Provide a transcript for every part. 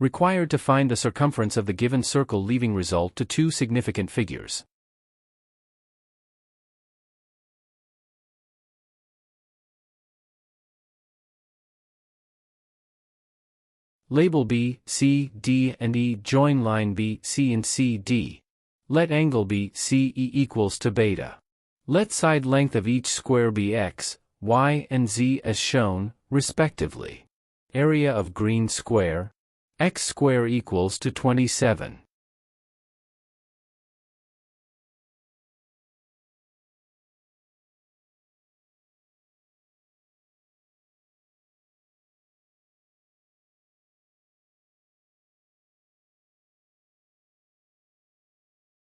Required to find the circumference of the given circle, leaving result to two significant figures. Label B, C, D and E. Join line B, C and C, D. Let angle B, C, E equals to beta. Let side length of each square be x, y and z as shown, respectively. Area of green square, x square equals to 27.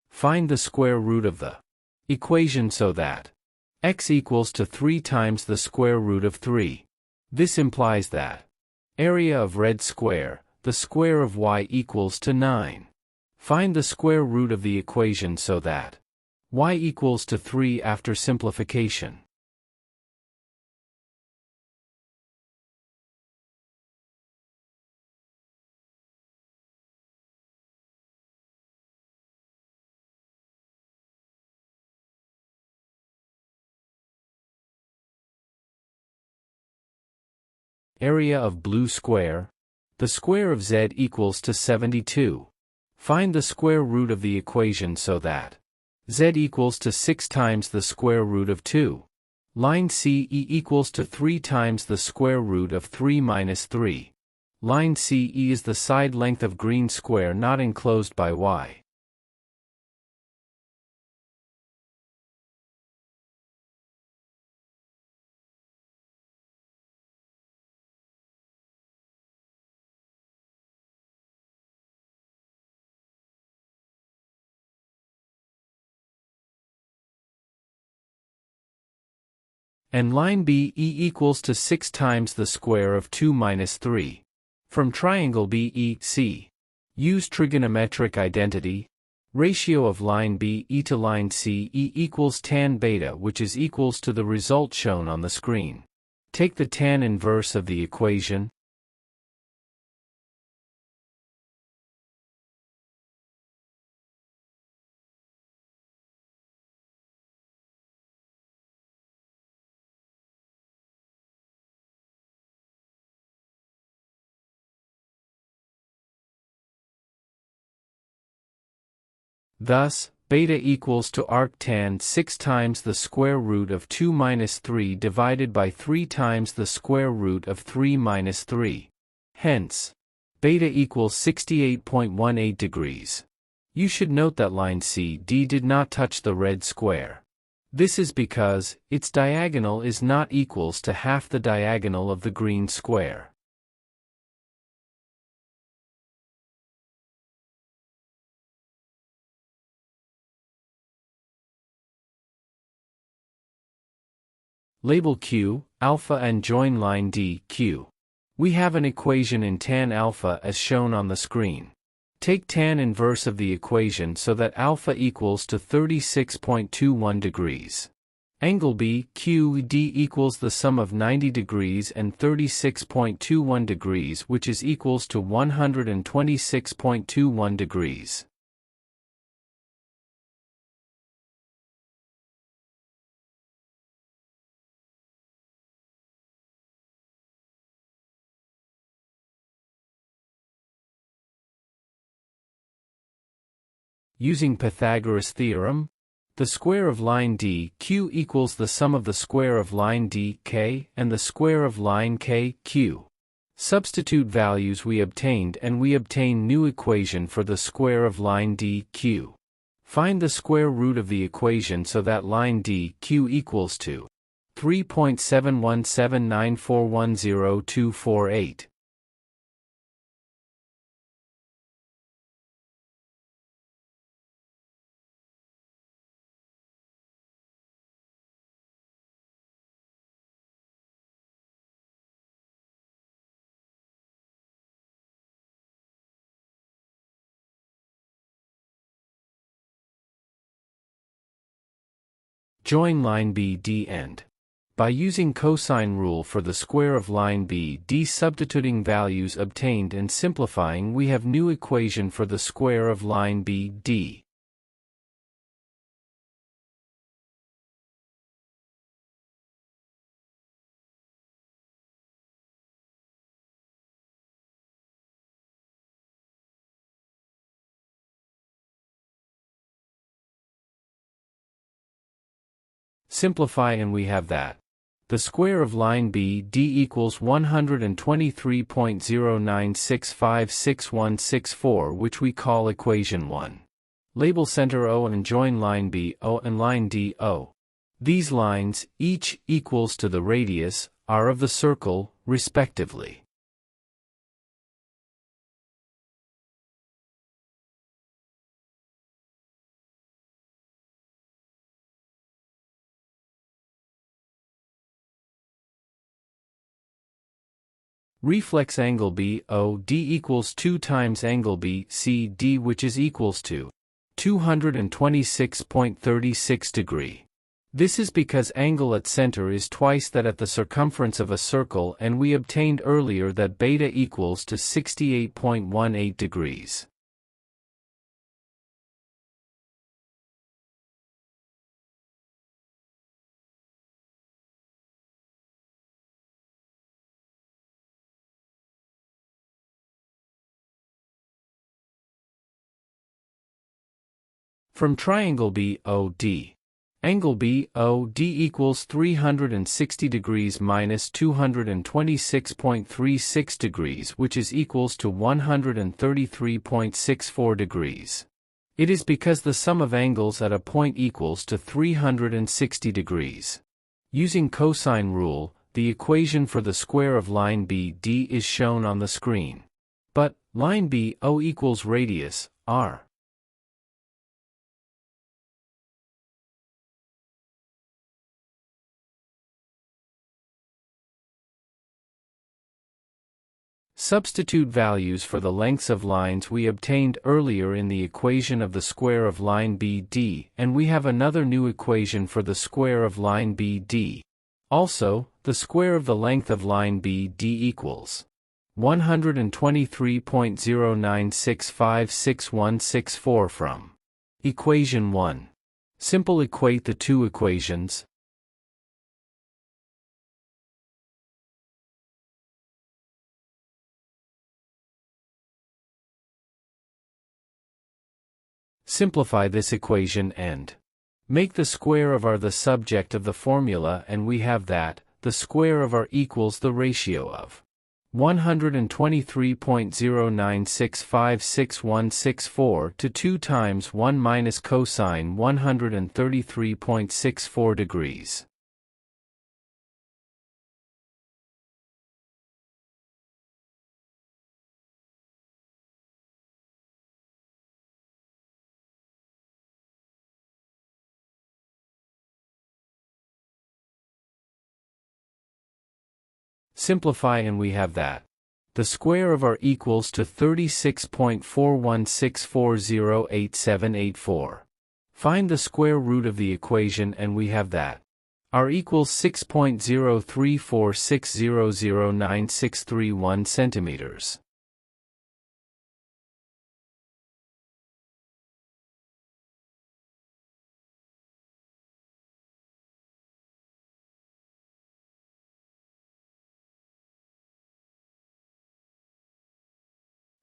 Find the square root of the equation so that x equals to 3 times the square root of 3. This implies that area of red square, the square of y equals to 9. Find the square root of the equation so that y equals to 3 after simplification. Area of blue square, the square of z equals to 72. Find the square root of the equation so that z equals to 6 times the square root of 2. Line CE equals to 3 times the square root of 3 minus 3. Line CE is the side length of green square not enclosed by y. And line BE equals to 6 times the square of 2 minus 3. From triangle BEC. Use trigonometric identity. Ratio of line BE to line CE equals tan beta, which is equals to the result shown on the screen. Take the tan inverse of the equation. Thus, beta equals to arctan 6 times the square root of 2 minus 3 divided by 3 times the square root of 3 minus 3. Hence, beta equals 68.18 degrees. You should note that line CD did not touch the red square. This is because its diagonal is not equals to half the diagonal of the green square. Label Q, alpha and join line D, Q. We have an equation in tan alpha as shown on the screen. Take tan inverse of the equation so that alpha equals to 36.21 degrees. Angle BQD equals the sum of 90 degrees and 36.21 degrees, which is equals to 126.21 degrees. Using Pythagoras' theorem, the square of line DQ equals the sum of the square of line DK and the square of line KQ. Substitute values we obtained and we obtain new equation for the square of line DQ. Find the square root of the equation so that line DQ equals to 3.7179410.248. Join line BD and By using cosine rule for the square of line BD, substituting values obtained and simplifying, we have new equation for the square of line BD. Simplify and we have that the square of line BD equals 123.09656164, which we call equation 1. Label center O and join line BO and line DO. These lines, each equals to the radius, r of the circle, respectively. Reflex angle BOD equals 2 times angle BCD, which is equals to 226.36 degree. This is because angle at center is twice that at the circumference of a circle, and we obtained earlier that beta equals to 68.18 degrees. From triangle BOD, angle BOD equals 360 degrees minus 226.36 degrees, which is equals to 133.64 degrees. It is because the sum of angles at a point equals to 360 degrees. Using cosine rule, the equation for the square of line BD is shown on the screen. But line BO equals radius, r. Substitute values for the lengths of lines we obtained earlier in the equation of the square of line BD, and we have another new equation for the square of line BD. Also, the square of the length of line BD equals 123.09656164 from equation 1. Simple equate the two equations. Simplify this equation and make the square of r the subject of the formula, and we have that the square of r equals the ratio of 123.09656164 to 2 times 1 minus cosine 133.64 degrees. Simplify and we have that the square of r equals to 36.4164087884. Find the square root of the equation and we have that r equals 6.034600961 centimeters.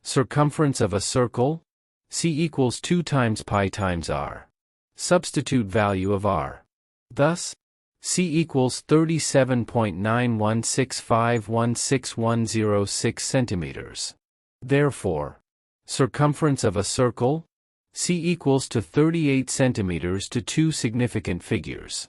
Circumference of a circle? C equals 2 times pi times r. Substitute value of r. Thus, C equals 37.9165161006 centimeters. Therefore, circumference of a circle? C equals to 38 centimeters to two significant figures.